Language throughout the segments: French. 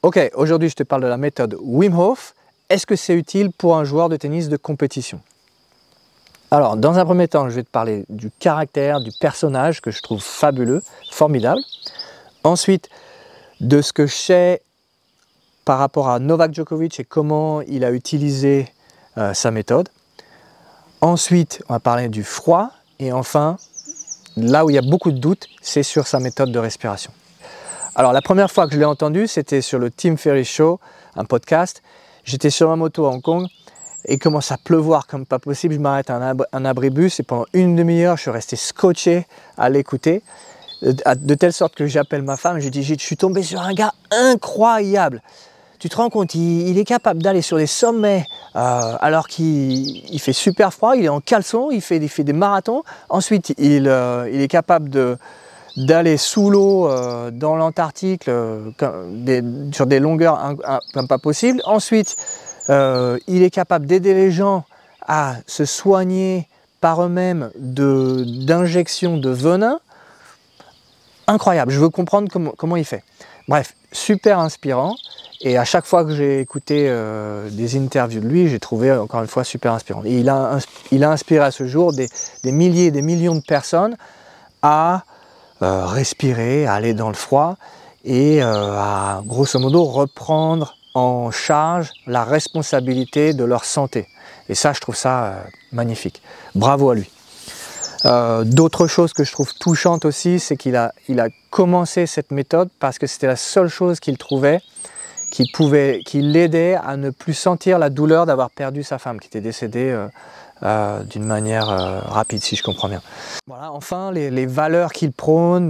Ok, aujourd'hui je te parle de la méthode Wim Hof. Est-ce que c'est utile pour un joueur de tennis de compétition? Alors, dans un premier temps, je vais te parler du caractère, du personnage que je trouve fabuleux, formidable. Ensuite, de ce que je sais par rapport à Novak Djokovic et comment il a utilisé sa méthode. Ensuite, on va parler du froid. Et enfin, là où il y a beaucoup de doutes, c'est sur sa méthode de respiration. Alors, la première fois que je l'ai entendu, c'était sur le Tim Ferriss Show, un podcast. J'étais sur ma moto à Hong Kong et il commence à pleuvoir comme pas possible. Je m'arrête à un abribus et pendant une demi-heure, je suis resté scotché à l'écouter. De telle sorte que j'appelle ma femme, je dis, je suis tombé sur un gars incroyable. Tu te rends compte, il est capable d'aller sur des sommets alors qu'il fait super froid, il est en caleçon, il fait des marathons. Ensuite, il est capable d'aller sous l'eau dans l'Antarctique sur des longueurs comme pas possible. Ensuite, il est capable d'aider les gens à se soigner par eux-mêmes d'injections de venin. Incroyable, je veux comprendre comment il fait. Bref, super inspirant. Et à chaque fois que j'ai écouté des interviews de lui, j'ai trouvé encore une fois super inspirant. Et il a inspiré à ce jour des milliers et des millions de personnes à respirer, à aller dans le froid et à grosso modo reprendre en charge la responsabilité de leur santé. Et ça, je trouve ça magnifique. Bravo à lui. D'autres choses que je trouve touchantes aussi, c'est qu'il a commencé cette méthode parce que c'était la seule chose qu'il trouvait qui l'aidait à ne plus sentir la douleur d'avoir perdu sa femme qui était décédée d'une manière rapide, si je comprends bien. Voilà, enfin, les valeurs qu'il prône,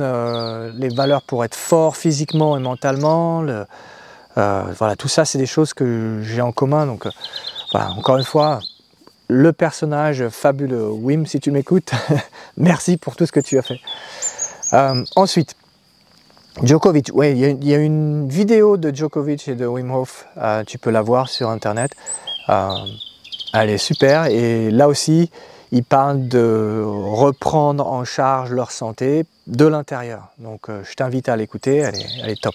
les valeurs pour être fort physiquement et mentalement, voilà, tout ça, c'est des choses que j'ai en commun. Donc, voilà, encore une fois, le personnage fabuleux, Wim, si tu m'écoutes, merci pour tout ce que tu as fait. Ensuite, Djokovic, oui, il y a une vidéo de Djokovic et de Wim Hof, tu peux la voir sur internet, elle est super et là aussi ils parlent de reprendre en charge leur santé de l'intérieur, donc je t'invite à l'écouter, elle est top.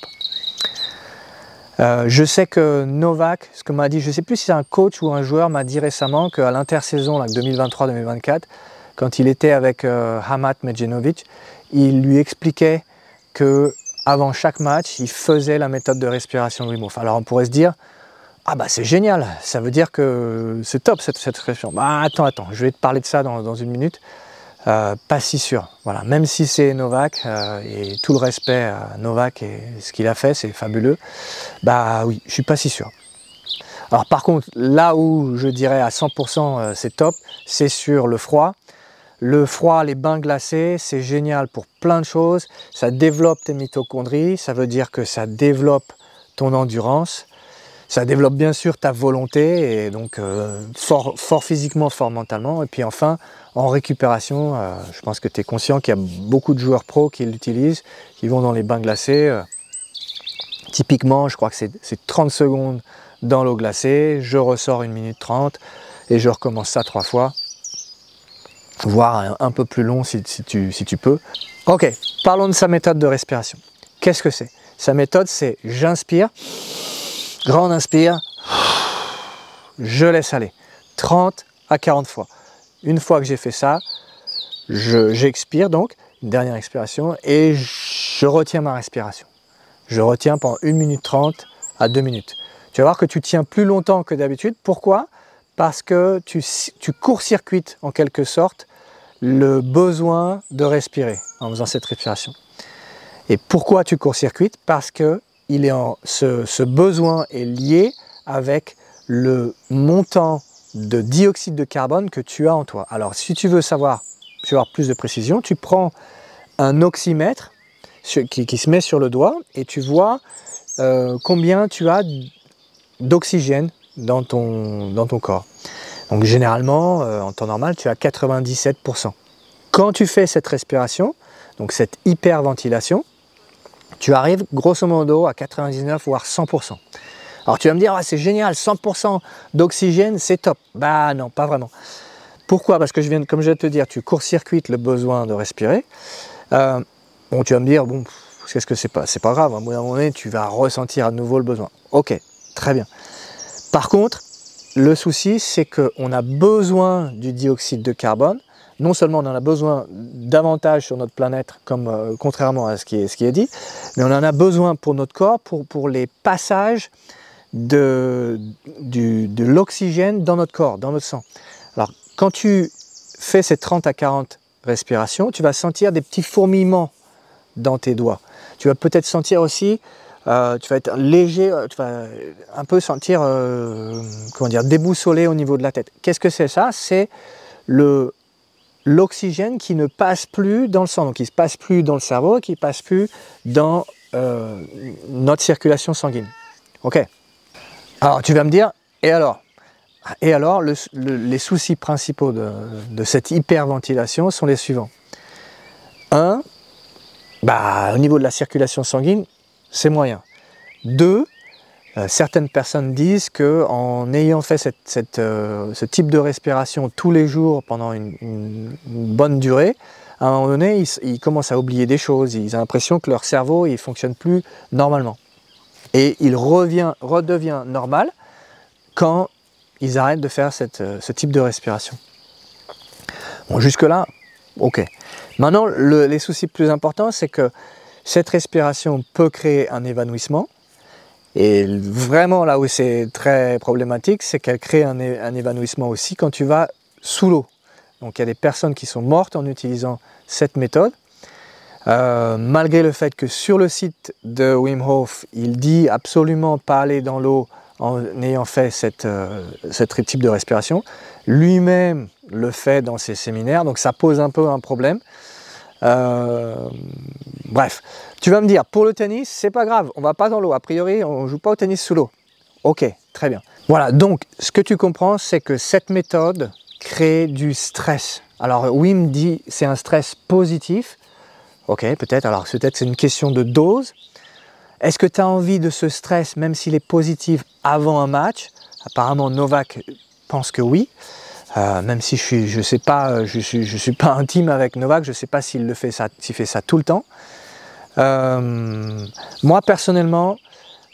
Je sais que Novak, ce que m'a dit, je ne sais plus si c'est un coach ou un joueur, m'a dit récemment qu'à l'intersaison 2023-2024, quand il était avec Hamad Medjanovic, il lui expliquait que avant chaque match, il faisait la méthode de respiration de Wim Hof. Alors on pourrait se dire, ah bah c'est génial, ça veut dire que c'est top cette respiration. Bah attends, je vais te parler de ça dans une minute. Pas si sûr, voilà. Même si c'est Novak, et tout le respect à Novak et ce qu'il a fait, c'est fabuleux, bah oui, je suis pas si sûr. Alors par contre, là où je dirais à 100% c'est top, c'est sur le froid. Le froid, les bains glacés, c'est génial pour plein de choses. Ça développe tes mitochondries, ça veut dire que ça développe ton endurance. Ça développe bien sûr ta volonté, et donc fort physiquement, fort mentalement. Et puis enfin, en récupération, je pense que tu es conscient qu'il y a beaucoup de joueurs pros qui l'utilisent, qui vont dans les bains glacés. Typiquement, je crois que c'est 30 secondes dans l'eau glacée, je ressors 1 minute 30 et je recommence ça 3 fois. Voire un peu plus long si tu peux. Ok, parlons de sa méthode de respiration. Qu'est-ce que c'est? Sa méthode, c'est j'inspire, grande inspire, je laisse aller. 30 à 40 fois. Une fois que j'ai fait ça, j'expire donc, une dernière expiration, et je retiens ma respiration. Je retiens pendant 1 minute 30 à 2 minutes. Tu vas voir que tu tiens plus longtemps que d'habitude. Pourquoi? Parce que tu court-circuites en quelque sorte le besoin de respirer en faisant cette respiration. Et pourquoi tu court-circuites? Parce que ce besoin est lié avec le montant de dioxyde de carbone que tu as en toi. Alors si tu veux avoir plus de précision, tu prends un oxymètre qui se met sur le doigt et tu vois combien tu as d'oxygène dans ton corps. Donc généralement, en temps normal, tu as 97%. Quand tu fais cette respiration, donc cette hyperventilation, tu arrives grosso modo à 99 voire 100%. Alors tu vas me dire, ah, c'est génial, 100% d'oxygène, c'est top. Bah non, pas vraiment. Pourquoi? Parce que comme je viens de te dire, tu court-circuites le besoin de respirer. Bon, tu vas me dire, bon, Qu'est-ce que c'est pas grave, à un moment donné, tu vas ressentir à nouveau le besoin. Ok, très bien. Par contre, le souci, c'est qu'on a besoin du dioxyde de carbone. Non seulement on en a besoin davantage sur notre planète, comme contrairement à ce qui est dit, mais on en a besoin pour notre corps, pour les passages de l'oxygène dans notre corps, dans notre sang. Alors, quand tu fais ces 30 à 40 respirations, tu vas sentir des petits fourmillements dans tes doigts. Tu vas peut-être sentir aussi, tu vas être léger, tu vas un peu sentir, comment dire, déboussolé au niveau de la tête. Qu'est-ce que c'est ça? C'est l'oxygène qui ne passe plus dans le sang, donc qui ne passe plus dans le cerveau, qui ne passe plus dans notre circulation sanguine. Ok. Alors tu vas me dire, et alors? Et alors, les soucis principaux de cette hyperventilation sont les suivants. 1, au niveau de la circulation sanguine, c'est moyen. 2, certaines personnes disent qu'en ayant fait ce type de respiration tous les jours pendant une bonne durée, à un moment donné, ils commencent à oublier des choses, ils ont l'impression que leur cerveau ne fonctionne plus normalement. Et il redevient normal quand ils arrêtent de faire ce type de respiration. Bon, jusque-là, ok. Maintenant, les soucis plus importants, c'est que cette respiration peut créer un évanouissement. Et vraiment, là où c'est très problématique, c'est qu'elle crée un évanouissement aussi quand tu vas sous l'eau. Donc, il y a des personnes qui sont mortes en utilisant cette méthode. Malgré le fait que sur le site de Wim Hof, il dit absolument pas aller dans l'eau en ayant fait ce type de respiration. Lui-même le fait dans ses séminaires, donc ça pose un peu un problème. Bref, tu vas me dire, pour le tennis, c'est pas grave, on va pas dans l'eau, a priori on ne joue pas au tennis sous l'eau. Ok, très bien. Voilà, donc ce que tu comprends, c'est que cette méthode crée du stress. Alors Wim dit c'est un stress positif. Ok, peut-être, alors peut-être c'est une question de dose. Est-ce que tu as envie de ce stress, même s'il est positif, avant un match? Apparemment, Novak pense que oui. Même si je sais pas, je suis pas intime avec Novak, je ne sais pas s'il fait ça tout le temps. Moi, personnellement,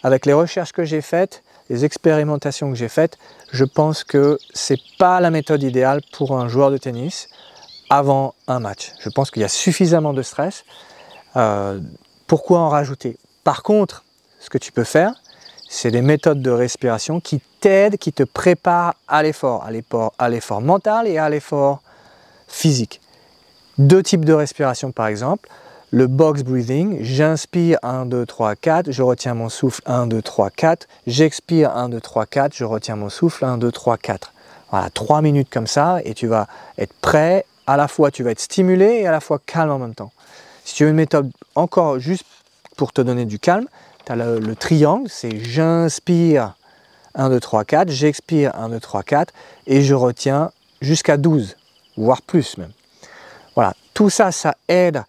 avec les recherches que j'ai faites, les expérimentations que j'ai faites, je pense que ce n'est pas la méthode idéale pour un joueur de tennis avant un match. Je pense qu'il y a suffisamment de stress. Pourquoi en rajouter? Par contre, ce que tu peux faire, c'est des méthodes de respiration qui t'aident, qui te préparent à l'effort mental et à l'effort physique. 2 types de respiration par exemple, le box breathing, j'inspire 1, 2, 3, 4, je retiens mon souffle 1, 2, 3, 4, j'expire 1, 2, 3, 4, je retiens mon souffle 1, 2, 3, 4. Voilà, 3 minutes comme ça et tu vas être prêt, à la fois tu vas être stimulé et à la fois calme en même temps. Si tu veux une méthode encore juste pour te donner du calme, tu as le triangle, c'est j'inspire 1, 2, 3, 4, j'expire 1, 2, 3, 4 et je retiens jusqu'à 12, voire plus même. Voilà, tout ça, ça aide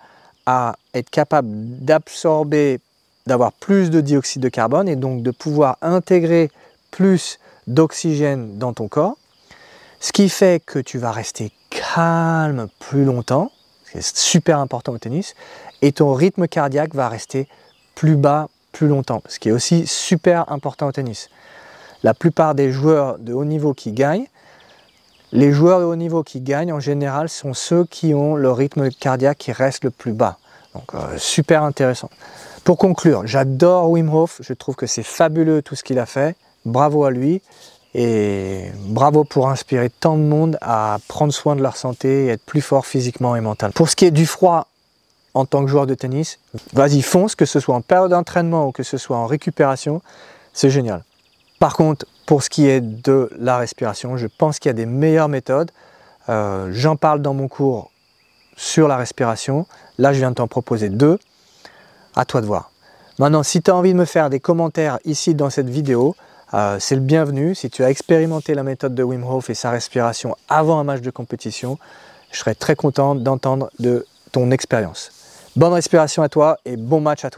à être capable d'absorber, d'avoir plus de dioxyde de carbone et donc de pouvoir intégrer plus d'oxygène dans ton corps, ce qui fait que tu vas rester calme plus longtemps, c'est super important au tennis, et ton rythme cardiaque va rester plus bas plus longtemps, ce qui est aussi super important au tennis. La plupart des joueurs de haut niveau qui gagnent, les joueurs de haut niveau qui gagnent en général sont ceux qui ont le rythme cardiaque qui reste le plus bas. Donc super intéressant. Pour conclure, j'adore Wim Hof, je trouve que c'est fabuleux tout ce qu'il a fait, bravo à lui et bravo pour inspirer tant de monde à prendre soin de leur santé et être plus fort physiquement et mentalement. Pour ce qui est du froid, en tant que joueur de tennis, vas-y fonce, que ce soit en période d'entraînement ou que ce soit en récupération, c'est génial. Par contre, pour ce qui est de la respiration, je pense qu'il y a des meilleures méthodes. J'en parle dans mon cours sur la respiration. Là, je viens de t'en proposer 2. À toi de voir. Maintenant, si tu as envie de me faire des commentaires ici dans cette vidéo, c'est le bienvenu. Si tu as expérimenté la méthode de Wim Hof et sa respiration avant un match de compétition, je serais très content d'entendre de ton expérience. Bonne respiration à toi et bon match à toi.